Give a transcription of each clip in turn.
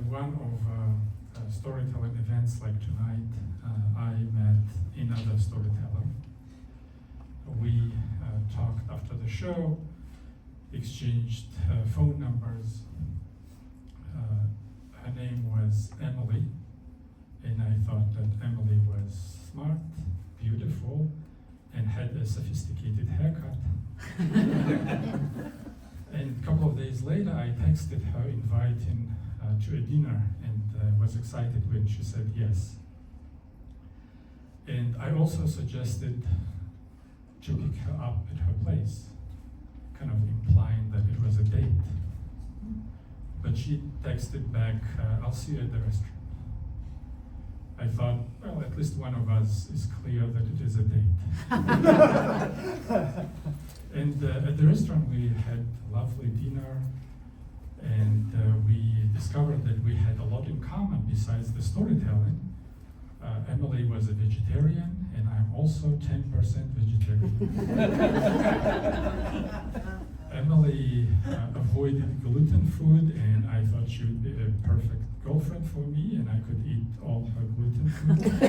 one of storytelling events like tonight, I met another storyteller. We talked after the show, exchanged phone numbers. Her name was Emily, and I thought that Emily was smart, beautiful, and had a sophisticated haircut. And a couple of days later, I texted her inviting to a dinner, and was excited when she said yes. And I also suggested to pick her up at her place, kind of implying that it was a date. But she texted back, I'll see you at the restaurant. I thought, well, at least one of us is clear that it is a date. And at the restaurant we had a lovely dinner, and we discovered that we had a lot in common besides the storytelling. Emily was a vegetarian, and I'm also 10% vegetarian. Emily avoided gluten food, and I thought she would be a perfect girlfriend for me, and I could eat all her gluten food.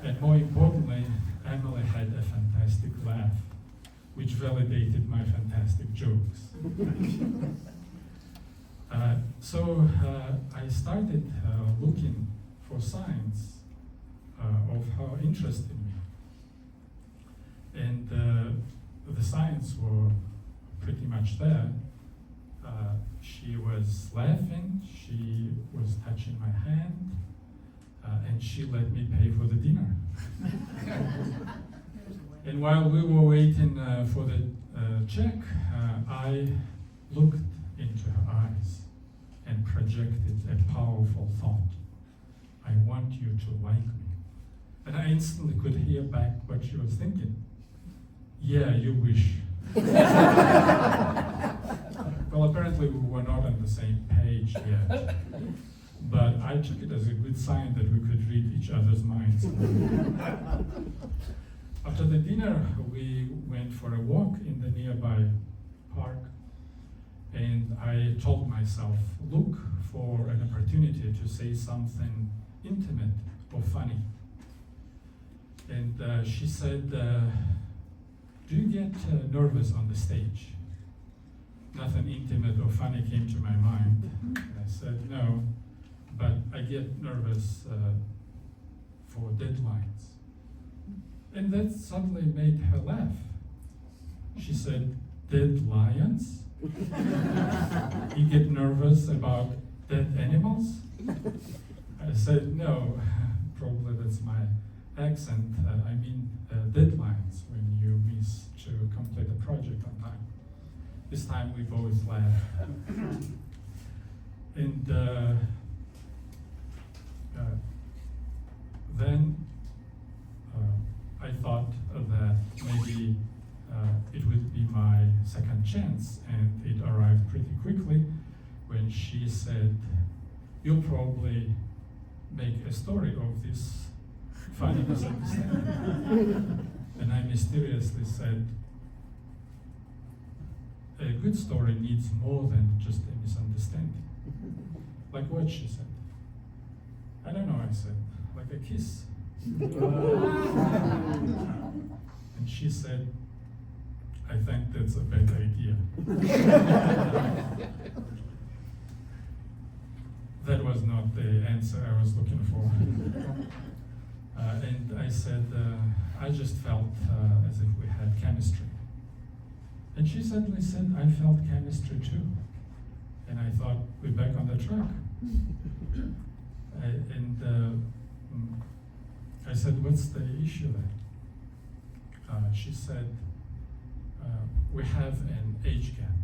And more importantly, Emily had a fantastic laugh, which validated my fantastic jokes. So I started looking for signs of her interest in me. And the signs were pretty much there. She was laughing, she was touching my hand, and she let me pay for the dinner. And while we were waiting for the check, I looked into her eyes and projected a powerful thought. I want you to like me. And I instantly could hear back what she was thinking. Yeah, you wish. Well, apparently we were not on the same page yet. But I took it as a good sign that we could read each other's minds. After the dinner, we went for a walk in the nearby park, and I told myself, look for an opportunity to say something intimate or funny. And she said, do you get nervous on the stage? Nothing intimate or funny came to my mind. And I said, no, but I get nervous for deadlines. And that suddenly made her laugh. She said, dead lions? You get nervous about dead animals? I said, no, probably that's my accent. I mean deadlines, when you miss to complete a project on time. This time we both laughed. And then I thought that maybe it would be my second chance, and it arrived pretty quickly when she said, you'll probably make a story of this funny misunderstanding. And I mysteriously said, a good story needs more than just a misunderstanding. Like what, she said? I don't know, I said, like a kiss. And she said, I think that's a bad idea. That was not the answer I was looking for. And I said, I just felt as if we had chemistry. And she suddenly said, I felt chemistry too. And I thought, we're back on the track. I said, what's the issue then? She said, we have an age gap.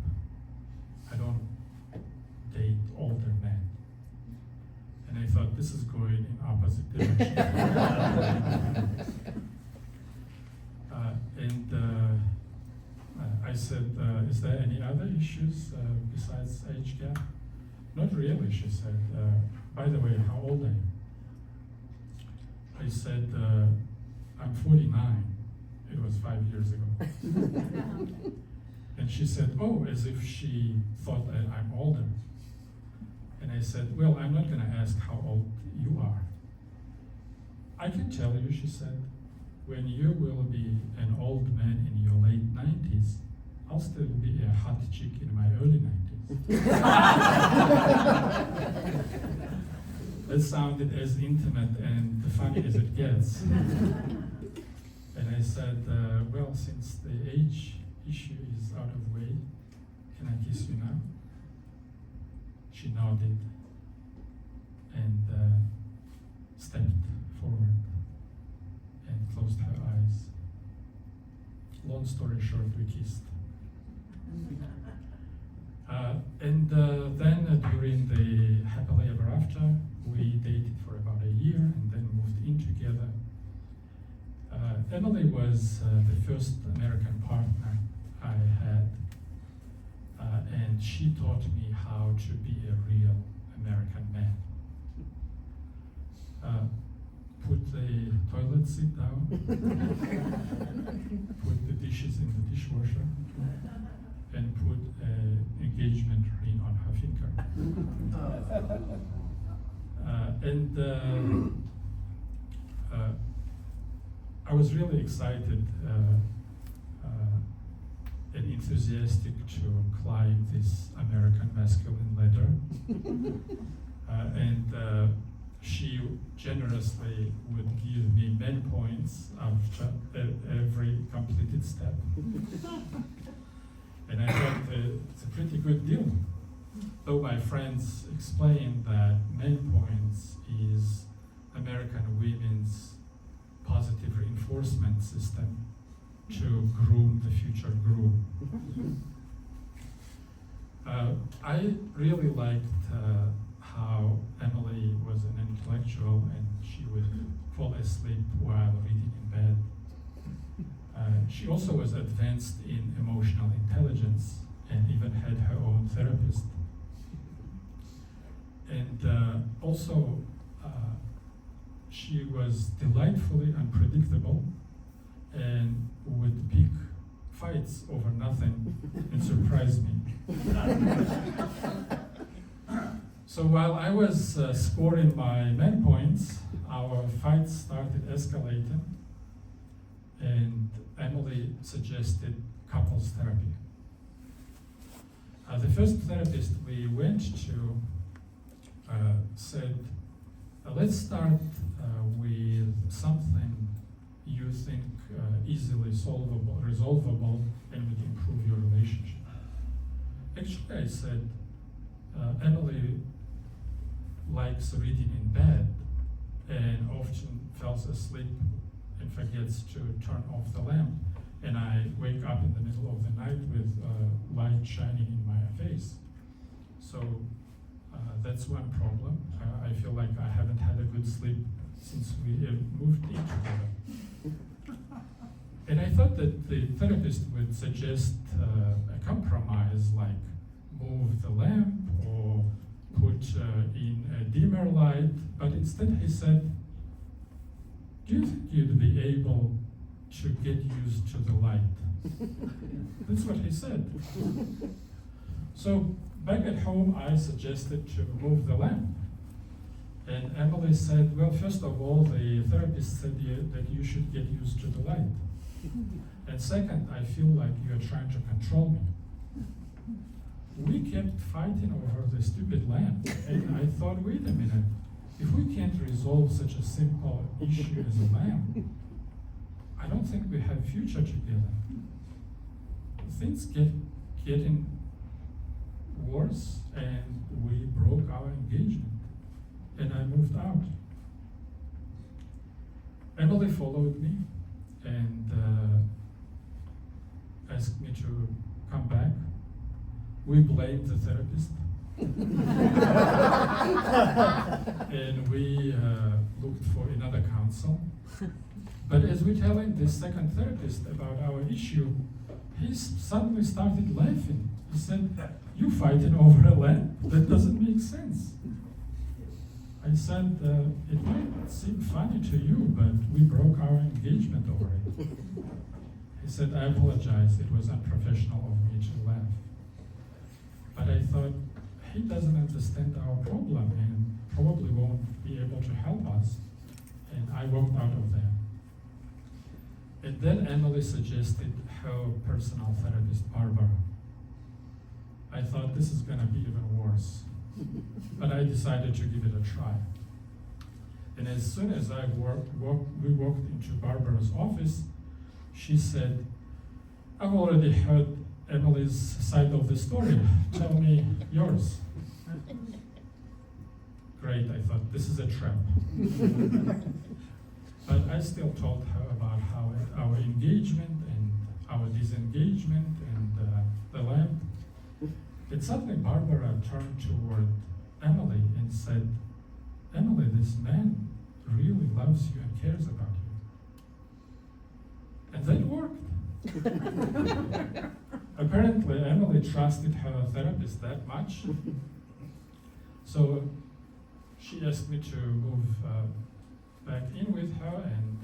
I don't date older men. And I thought, this is going in opposite direction. I said, is there any other issues besides age gap? Not really, she said. By the way, how old are you? I said, I'm 49. It was 5 years ago. And she said, oh, as if she thought that I'm older. And said, well, I'm not going to ask how old you are. I can tell you, she said, when you will be an old man in your late 90s, I'll still be a hot chick in my early 90s. That sounded as intimate and funny as it gets. And I said, well, since the age issue is out of the way, can I kiss you now? She nodded and stepped forward and closed her eyes. Long story short, we kissed. And then during the happily ever after, we dated for about a year and then moved in together. Emily was the first American partner I had, and she taught me how to be a real American man. Put the toilet seat down, put the dishes in the dishwasher, and put an engagement ring on her finger. I was really excited and enthusiastic to climb this American masculine ladder. She generously would give me men points after every completed step. And I thought it's a pretty good deal. Though my friends explained that men points is American women's positive reinforcement system to groom the future groom. I really liked how Emily was an intellectual and she would fall asleep while reading in bed. She also was advanced in emotional intelligence and even had her own therapist. And also, she was delightfully unpredictable and would pick fights over nothing and surprise me. So while I was scoring my men points, our fights started escalating, and Emily suggested couples therapy. The first therapist we went to said, let's start with something you think easily resolvable, and would improve your relationship. Actually, I said, Emily likes reading in bed and often falls asleep and forgets to turn off the lamp. And I wake up in the middle of the night with light shining in my face. So that's one problem. I feel like I haven't had a good sleep since we moved in together. And I thought that the therapist would suggest a compromise, like move the lamp or put in a dimmer light, but instead he said, do you think you'd be able to get used to the light? That's what he said. So back at home, I suggested to move the lamp. And Emily said, well, first of all, the therapist said that you should get used to the light. And second, I feel like you're trying to control me. We kept fighting over the stupid lamp, and I thought, wait a minute, if we can't resolve such a simple issue as a lamp, I don't think we have a future together. Things getting worse, and we broke our engagement, and I moved out. Emily followed me and asked me to come back. We blamed the therapist. And we looked for another counsel. But as we telling this second therapist about our issue, he suddenly started laughing. He said, "You fighting over a lamp? That doesn't make sense." I said, "It might seem funny to you, but we broke our engagement over it." He said, "I apologize, it was unprofessional of me to laugh." But I thought, he doesn't understand our problem and probably won't be able to help us. And I walked out of there. And then Emily suggested her personal therapist, Barbara. I thought this is gonna be even worse. But I decided to give it a try. And as soon as we walked into Barbara's office, she said, I've already heard Emily's side of the story. Tell me yours. Great, I thought, this is a trap. But I still told her about how our engagement and our disengagement and the lamp. And suddenly Barbara turned toward Emily and said, Emily, this man really loves you and cares about you. And that worked. Apparently, Emily trusted her therapist that much. So she asked me to move back in with her, and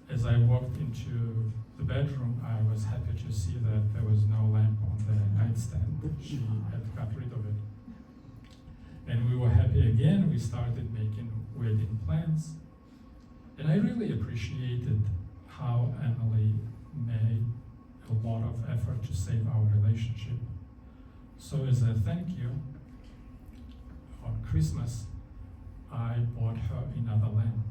as I walked into the bedroom, I was happy to see that there was no lamp on the nightstand. She had got rid of it. And we were happy again. We started making wedding plans. And I really appreciated how Emily made a lot of effort to save our relationship. So as a thank you, on Christmas, I bought her another lamp.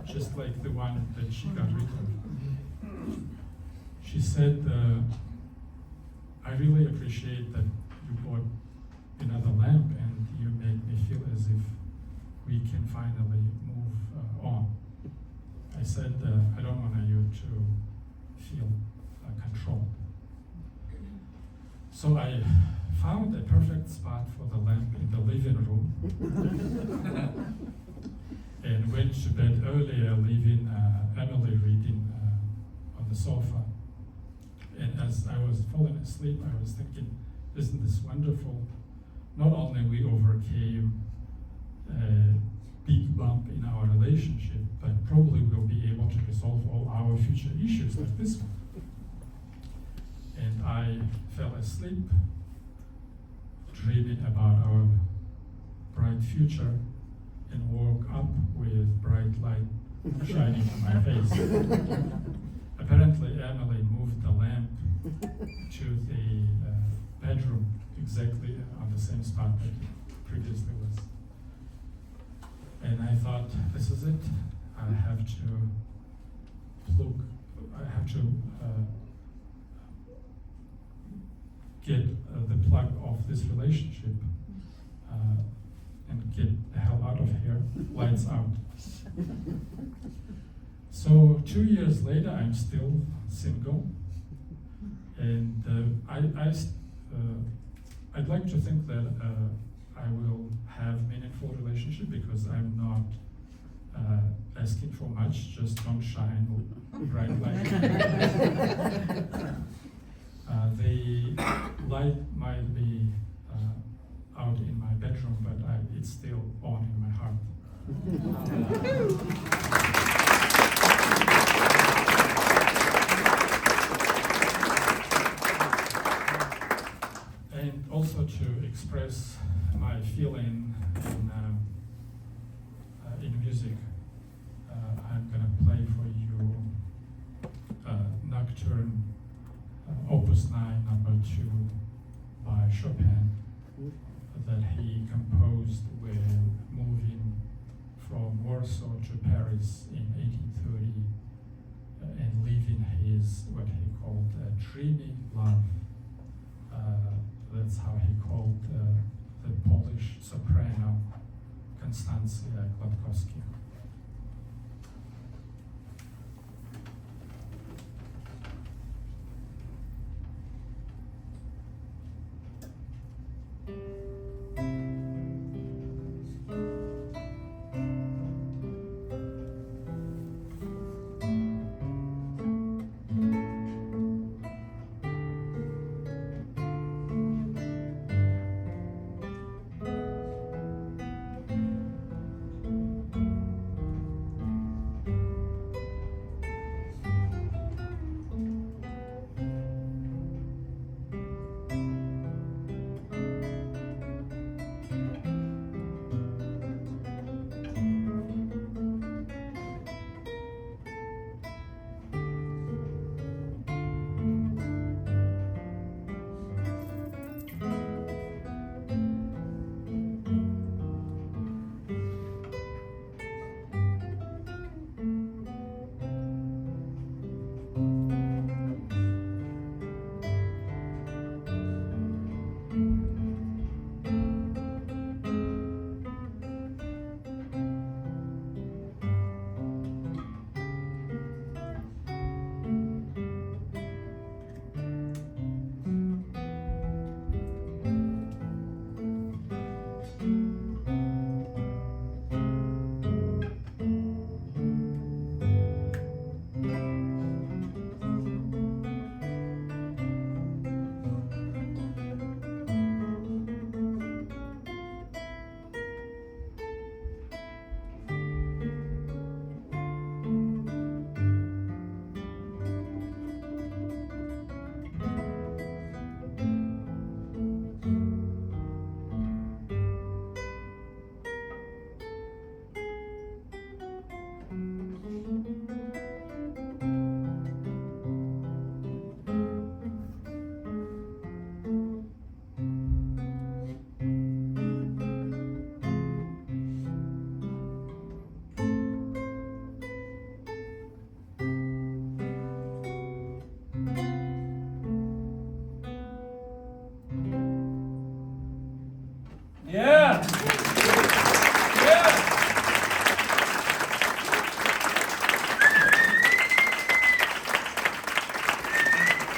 Just like the one that she got rid of. She said, I really appreciate that you bought another lamp and you made me feel as if we can finally move on. I said, I don't want you to feel controlled. So I found a perfect spot for the lamp in the living room and went to bed earlier, leaving Emily reading on the sofa. And as I was falling asleep, I was thinking, isn't this wonderful? Not only we overcame a big bump in our relationship, but probably we'll be able to resolve all our future issues like this one. And I fell asleep, dreaming about our bright future, and woke up with bright light shining on my face. Apparently, Emily moved the lamp to the bedroom exactly on the same spot that it previously was. And I thought, this is it. I have to get the plug off this relationship and get the hell out of here. Lights out. So 2 years later, I'm still single, and I'd like to think that I will have meaningful relationship because I'm not asking for much. Just don't shine bright light. The light might be out in my bedroom, but it's still on in my heart. And also to express my feeling in music, I'm gonna play for you Nocturne, Opus 9, number 2 by Chopin, that he composed when moving from Warsaw to Paris in 1830 and leaving his, what he called dreamy love. That's how he called the Polish soprano Konstancja Gładkowska.